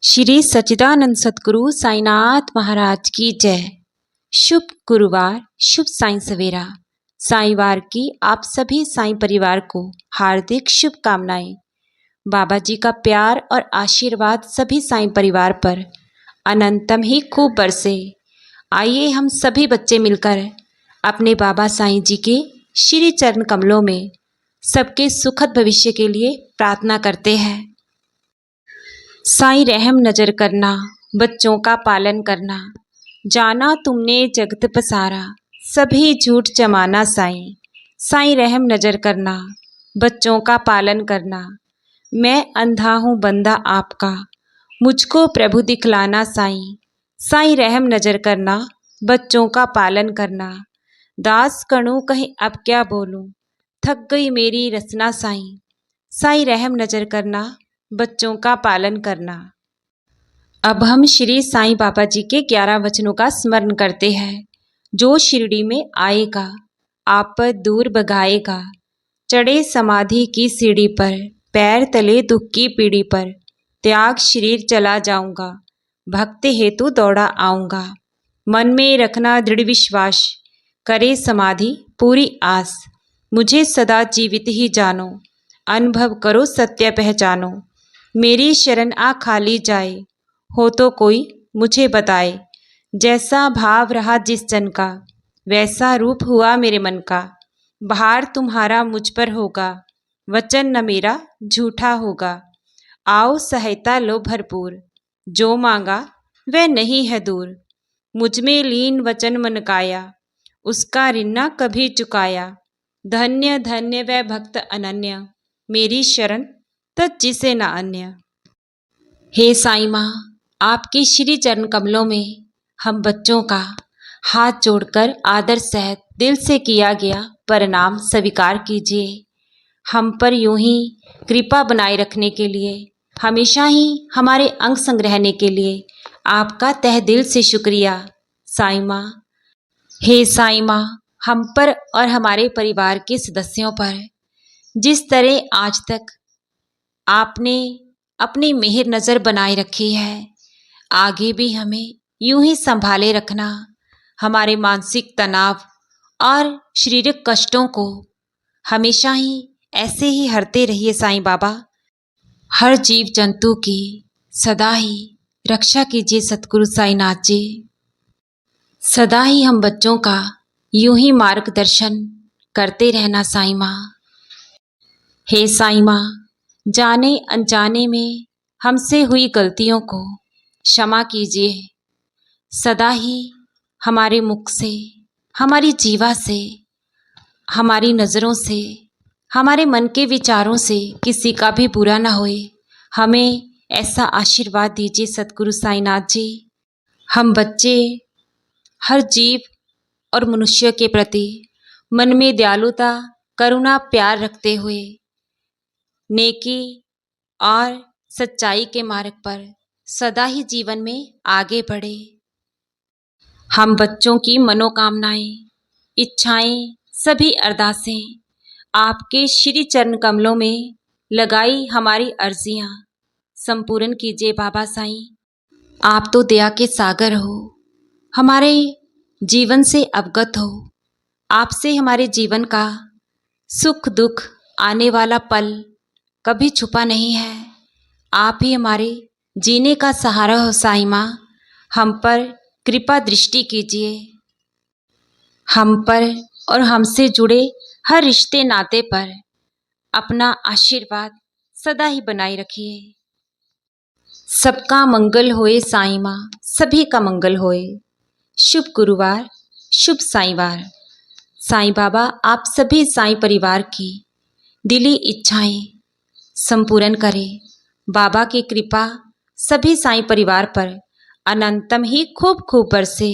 श्री सच्चिदानंद सतगुरु साईनाथ महाराज की जय। शुभ गुरुवार, शुभ साईं सवेरा। साईवार की आप सभी साईं परिवार को हार्दिक शुभकामनाएं। बाबा जी का प्यार और आशीर्वाद सभी साईं परिवार पर अनंतम ही खूब बरसे। आइए हम सभी बच्चे मिलकर अपने बाबा साईं जी के श्री चरण कमलों में सबके सुखद भविष्य के लिए प्रार्थना करते हैं। साईं रहम नजर करना, बच्चों का पालन करना। जाना तुमने जगत पसारा, सभी झूठ जमाना साईं। साईं रहम नजर करना, बच्चों का पालन करना। मैं अंधा हूँ बंदा आपका, मुझको प्रभु दिखलाना साईं। साईं रहम नजर करना, बच्चों का पालन करना। दास कणु कहीं अब क्या बोलूं, थक गई मेरी रचना साईं। साईं रहम नजर करना, बच्चों का पालन करना। अब हम श्री साईं बाबा जी के 11 वचनों का स्मरण करते हैं। जो शिरडी में आएगा, आपद दूर भगाएगा। चढ़े समाधि की सीढ़ी पर, पैर तले दुख की पीढ़ी पर। त्याग शरीर चला जाऊंगा, भक्त हेतु दौड़ा आऊंगा। मन में रखना दृढ़ विश्वास, करे समाधि पूरी आस। मुझे सदा जीवित ही जानो, अनुभव करो सत्य पहचानो। मेरी शरण आ खाली जाए, हो तो कोई मुझे बताए। जैसा भाव रहा जिस जन का, वैसा रूप हुआ मेरे मन का। भार तुम्हारा मुझ पर होगा, वचन न मेरा झूठा होगा। आओ सहायता लो भरपूर, जो मांगा वह नहीं है दूर। मुझ में लीन वचन मन काया, उसका ऋण न कभी चुकाया। धन्य धन्य वह भक्त अनन्य, मेरी शरण तज जिसे न अन्य। हे साईं माँ, आपके श्री चरण कमलों में हम बच्चों का हाथ जोड़कर आदर सहित दिल से किया गया प्रणाम स्वीकार कीजिए। हम पर यूं ही कृपा बनाए रखने के लिए, हमेशा ही हमारे अंग संग रहने के लिए आपका तहे दिल से शुक्रिया साईं माँ। हे साईं माँ, हम पर और हमारे परिवार के सदस्यों पर जिस तरह आज तक आपने अपनी मेहर नज़र बनाए रखी है, आगे भी हमें यूं ही संभाले रखना। हमारे मानसिक तनाव और शारीरिक कष्टों को हमेशा ही ऐसे ही हरते रहिए साईं बाबा। हर जीव जंतु की सदा ही रक्षा कीजिए सतगुरु साईनाथ जी। सदा ही हम बच्चों का यूं ही मार्गदर्शन करते रहना साईं माँ। हे साईं माँ, जाने अनजाने में हमसे हुई गलतियों को क्षमा कीजिए। सदा ही हमारे मुख से, हमारी जीवा से, हमारी नज़रों से, हमारे मन के विचारों से किसी का भी बुरा ना होए, हमें ऐसा आशीर्वाद दीजिए सतगुरु साईनाथ जी। हम बच्चे हर जीव और मनुष्य के प्रति मन में दयालुता, करुणा, प्यार रखते हुए नेकी और सच्चाई के मार्ग पर सदा ही जीवन में आगे बढ़े। हम बच्चों की मनोकामनाएं, इच्छाएं, सभी अरदासें आपके श्री चरण कमलों में लगाई हमारी अर्जियां संपूर्ण कीजिए बाबा साईं। आप तो दया के सागर हो, हमारे जीवन से अवगत हो। आपसे हमारे जीवन का सुख दुख आने वाला पल कभी छुपा नहीं है। आप ही हमारे जीने का सहारा हो साईं माँ। हम पर कृपा दृष्टि कीजिए। हम पर और हमसे जुड़े हर रिश्ते नाते पर अपना आशीर्वाद सदा ही बनाए रखिए। सबका मंगल होए साईं माँ, सभी का मंगल होए। शुभ गुरुवार, शुभ साईंवार। साईं बाबा आप सभी साईं परिवार की दिली इच्छाएं संपूर्ण करें। बाबा की कृपा सभी साईं परिवार पर अनंतम ही खूब खूब बरसे।